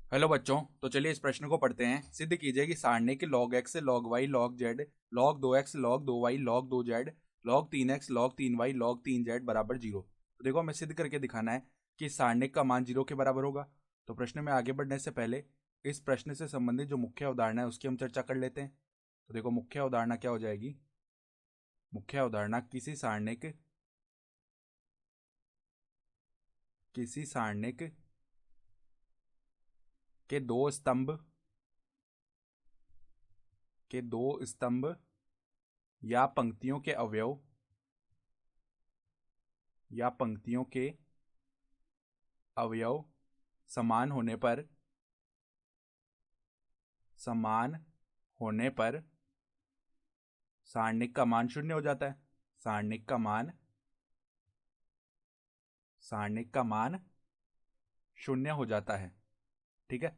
Hello बच्चों, तो चलिए इस प्रश्न को पढ़ते हैं। सिद्ध कीजिए कि सारणी के log x log y log z log 2x log 2y log 2z log 3x log 3y log 3z बराबर 0। तो देखो, हमें सिद्ध करके दिखाना है कि सारणी का मान 0 के बराबर होगा। तो प्रश्न में आगे बढ़ने से पहले इस प्रश्न से संबंधित जो मुख्य अवधारणा है उसकी हम चर्चा कर लेते हैं। तो देखो, मुख्य अवधारणा क्या हो जाएगी। मुख्य अवधारणा किसी सारणिक के दो स्तंभ या पंक्तियों के अवयव समान होने पर सारणिक का मान शून्य हो जाता है। सारणिक का मान शून्य हो जाता है। ठीक है।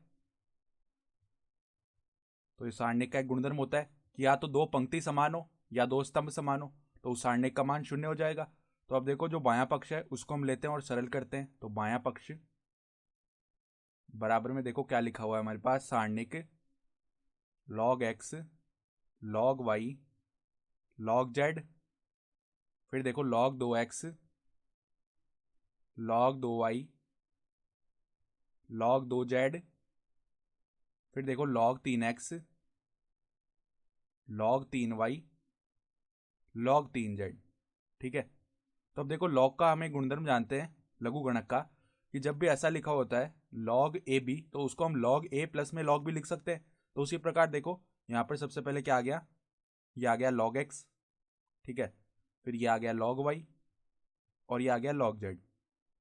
तो इस सारणिक का एक गुणधर्म होता है कि या तो दो पंक्ति समान हो या दो स्तंभ समान हो, तो उस सारणिक का मान शून्य हो जाएगा। तो अब देखो, जो बायां पक्ष है उसको हम लेते हैं और सरल करते हैं। तो बायां पक्ष बराबर में देखो क्या लिखा हुआ है हमारे पास, सारणिक log x log y log z, फिर देखो log 2x log 2y log 2z, फिर देखो log 3x log 3y log 3z। ठीक है। तो अब देखो, log का हमें गुणधर्म जानते हैं लघु गणक का, कि जब भी ऐसा लिखा होता है log ए बी तो उसको हम log a प्लस में log भी लिख सकते हैं। तो उसी प्रकार देखो, यहाँ पर सबसे पहले क्या आ गया, ये आ गया log x। ठीक है। फिर ये आ गया log y और ये आ गया log z।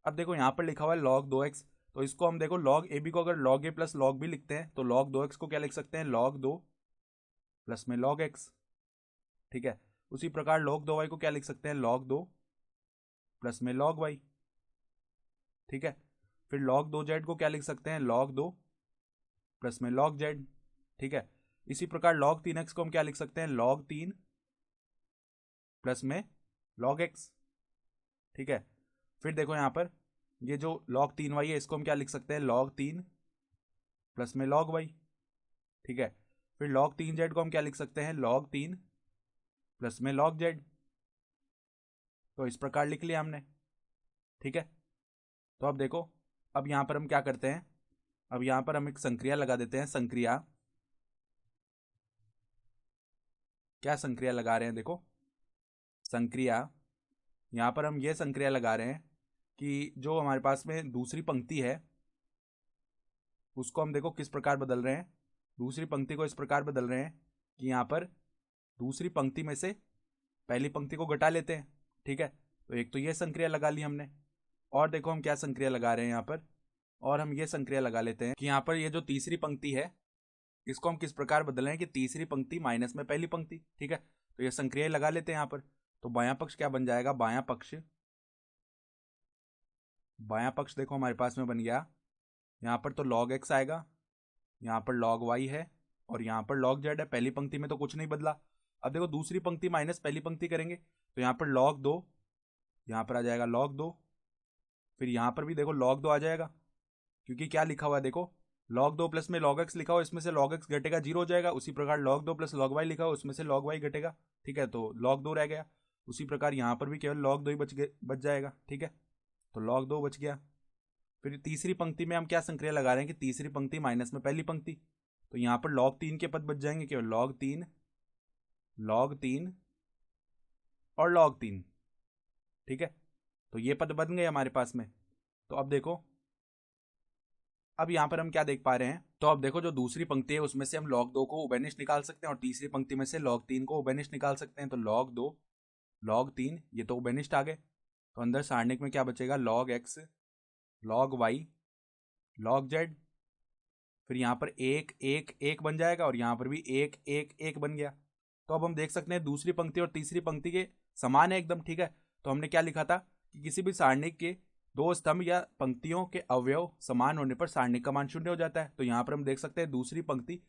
अब देखो, यहाँ पर लिखा हुआ है log 2x, तो इसको हम देखो log ए बी को अगर log a प्लस log भी लिखते हैं तो log 2x को क्या लिख सकते हैं, log 2 प्लस में log x। ठीक है। उसी प्रकार log 2y को क्या लिख सकते हैं, log 2 प्लस में log y। ठीक है। फिर log 2z को क्या लिख सकते हैं, log 2 प्लस में log z। ठीक है। इसी प्रकार log 3x को हम क्या लिख सकते हैं, log 3 प्लस में log x। ठीक है। फिर देखो, यहाँ पर ये जो log 3y है इसको हम क्या लिख सकते हैं, log 3 प्लस में log y। ठीक है। फिर log 3z को हम क्या लिख सकते हैं, log 3 प्लस में log z। तो इस प्रकार लिख लिया हमने। ठीक है। तो अब देखो, अब यहाँ पर हम क्या करते हैं, अब यहाँ पर हम एक संक्रिया लगा देते हैं। क्या संक्रिया लगा रहे हैं, देखो संक्रिया, यहाँ पर हम ये संक्रिया लगा रहे हैं कि जो हमारे पास में दूसरी पंक्ति है उसको हम देखो किस प्रकार बदल रहे हैं। दूसरी पंक्ति को इस प्रकार बदल रहे हैं कि यहाँ पर दूसरी पंक्ति में से पहली पंक्ति को घटा लेते हैं। ठीक है। तो एक तो ये संक्रिया लगा ली हमने, और देखो हम क्या संक्रिया लगा रहे हैं यहाँ पर, और हम ये संक्रिया लगा लेते हैं कि यहाँ पर ये जो तीसरी पंक्ति है इसको हम किस प्रकार बदल रहे हैं कि तीसरी पंक्ति माइनस में पहली पंक्ति। ठीक है। तो ये संक्रिया लगा लेते हैं यहाँ पर। तो बायां पक्ष क्या बन जाएगा, बायां पक्ष देखो हमारे पास में बन गया, यहाँ पर तो log x आएगा, यहाँ पर log y है और यहाँ पर log z है। पहली पंक्ति में तो कुछ नहीं बदला। अब देखो, दूसरी पंक्ति माइनस पहली पंक्ति करेंगे तो यहाँ पर log 2, यहाँ पर आ जाएगा log 2, फिर यहाँ पर भी देखो log 2 आ जाएगा, क्योंकि क्या लिखा हुआ है देखो, log 2 प्लस में log x लिखा हो, इसमें से log x घटेगा 0 हो जाएगा। उसी प्रकार log 2 प्लस log y लिखा हो, उसमें से log y घटेगा। ठीक है। तो log 2 रह गया। उसी प्रकार यहाँ पर भी केवल log 2 ही बच जाएगा। ठीक है। तो log 2 बच गया। फिर तीसरी पंक्ति में हम क्या संक्रिया लगा रहे हैं कि तीसरी पंक्ति माइनस में पहली पंक्ति, तो यहाँ पर log 3 के पद बच जाएंगे, केवल log 3 और log 3। ठीक है। तो ये पद बन गए हमारे पास में। तो अब देखो, अब यहाँ पर हम क्या देख पा रहे हैं, तो अब देखो, जो दूसरी पंक्ति है उसमें से हम log 2 को उभयनिष्ठ निकाल सकते हैं और तीसरी पंक्ति में से log 3 को उभयनिष्ठ निकाल सकते हैं। तो log 2 log 3 ये तो उभयनिष्ठ आ गए। तो अंदर सारणिक में क्या बचेगा, log x log y log z, फिर यहाँ पर एक एक एक बन जाएगा और यहाँ पर भी एक एक एक बन गया। तो अब हम देख सकते हैं दूसरी पंक्ति और तीसरी पंक्ति के समान है एकदम। ठीक है। तो हमने क्या लिखा था कि किसी भी सारणिक के दो स्तंभ या पंक्तियों के अवयव समान होने पर सारणिक का मान शून्य हो जाता है। तो यहाँ पर हम देख सकते हैं दूसरी पंक्ति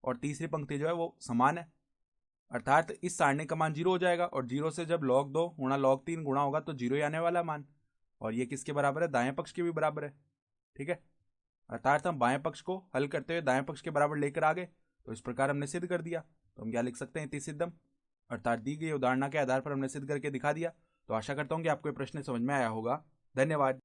और तीसरी पंक्ति जो है वो समान है, अर्थात इस सारणिक का मान 0 हो जाएगा। और 0 से जब log 2 गुणा log 3 गुणा होगा तो 0 ही आने वाला मान, और ये किसके बराबर है, दाएं पक्ष के भी बराबर है। ठीक है। अर्थात हम बाएं पक्ष को हल करते हुए दाएं पक्ष के बराबर लेकर आ गए, तो इस प्रकार हमने सिद्ध कर दिया। तो हम क्या लिख सकते हैं, इति सिद्धम, अर्थात दी गई उदाहरणा के आधार पर हमने सिद्ध करके दिखा दिया। तो आशा करता हूँ कि आपको ये प्रश्न समझ में आया होगा। धन्यवाद।